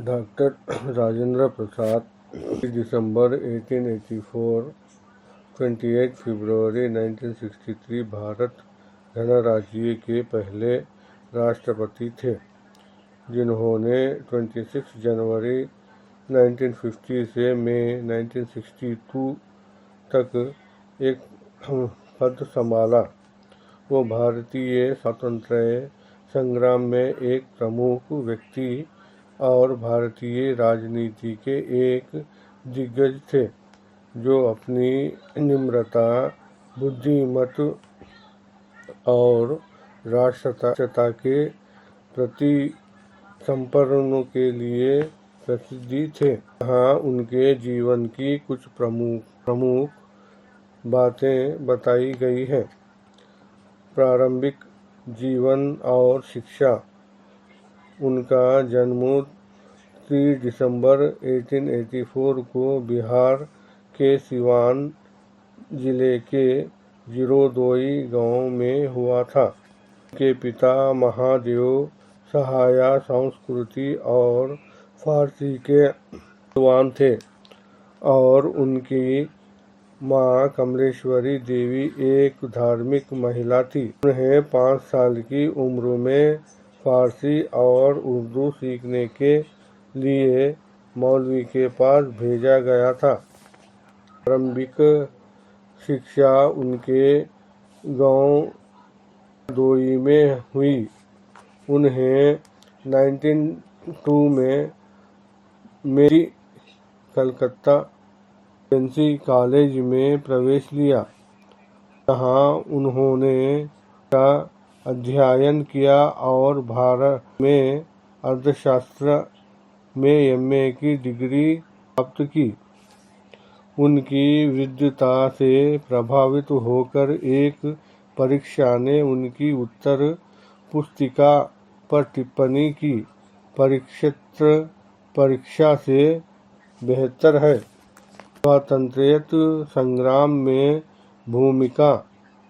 Doctor Rajendra Prasad दिसंबर 1884, 28 फरवरी 1963 भारत गणराज्य के पहले राष्ट्रपति थे, जिन्होंने 26 जनवरी 1950 से मई 1962 तक एक पद संभाला। वो भारतीय स्वतंत्रता संग्राम में एक प्रमुख व्यक्ति और भारतीय राजनीति के एक दिग्गज थे, जो अपनी निम्रता, बुद्धिमत्ता और राष्ट्रीयता के प्रति समर्पण के लिए प्रसिद्ध थे। यहाँ उनके जीवन की कुछ प्रमुख बातें बताई गई हैं। प्रारंभिक जीवन और शिक्षा। उनका जन्म 3 दिसंबर 1884 को बिहार के सिवान जिले के जिरोदोई गांव में हुआ था। उनके पिता महादेव सहाय संस्कृति और फारसी के विद्वान थे और उनकी माँ कमलेश्वरी देवी एक धार्मिक महिला थी। उन्हें 5 साल की उम्र में फारसी और उर्दू सीखने के लिए मौलवी के पास भेजा गया था। प्रारंभिक शिक्षा उनके गांव दोई में हुई। उन्हें 1902 में मेरी कलकत्ता प्रेसिडेंसी कॉलेज में प्रवेश लिया, जहां उन्होंने का अध्ययन किया और भारत में अर्थशास्त्र में एमए की डिग्री प्राप्त की। उनकी विद्वता से प्रभावित होकर एक परीक्षा ने उनकी उत्तर पुस्तिका पर टिप्पणी की, परीक्षा से बेहतर है। स्वतंत्रता संग्राम में भूमिका।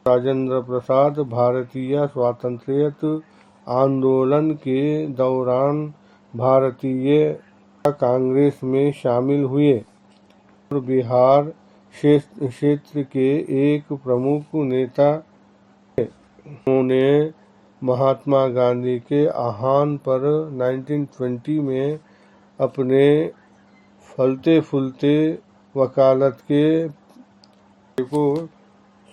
राजेंद्र प्रसाद भारतीय स्वतंत्रता आंदोलन के दौरान भारतीय कांग्रेस में शामिल हुए और बिहार क्षेत्र के एक प्रमुख नेता थे। उन्होंने महात्मा गांधी के आह्वान पर 1920 में अपने फलते फूलते वकालत के को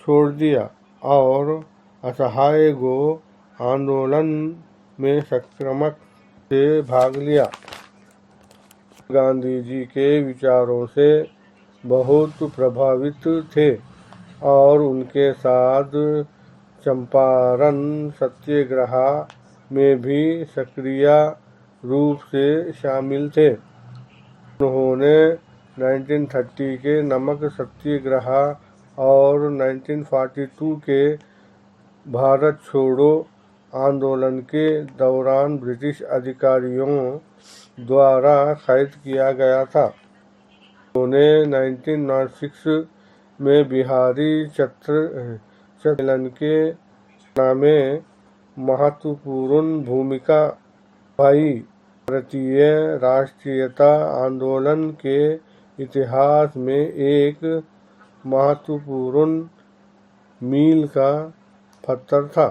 छोड़ दिया और असहाय गो आंदोलन में सक्रियता से भाग लिया। गांधी जी के विचारों से बहुत प्रभावित थे और उनके साथ चंपारण सत्याग्रह में भी सक्रिय रूप से शामिल थे। उन्होंने 1930 के नमक सत्याग्रह और 1942 के भारत छोड़ो आंदोलन के दौरान ब्रिटिश अधिकारियों द्वारा कैद किया गया था। उन्होंने 1906 में बिहारी छात्र सम्मेलन के में महत्वपूर्ण भूमिका निभाई। भारतीय राष्ट्रीयता आंदोलन के इतिहास में एक महत्वपूर्ण मील का पत्थर था।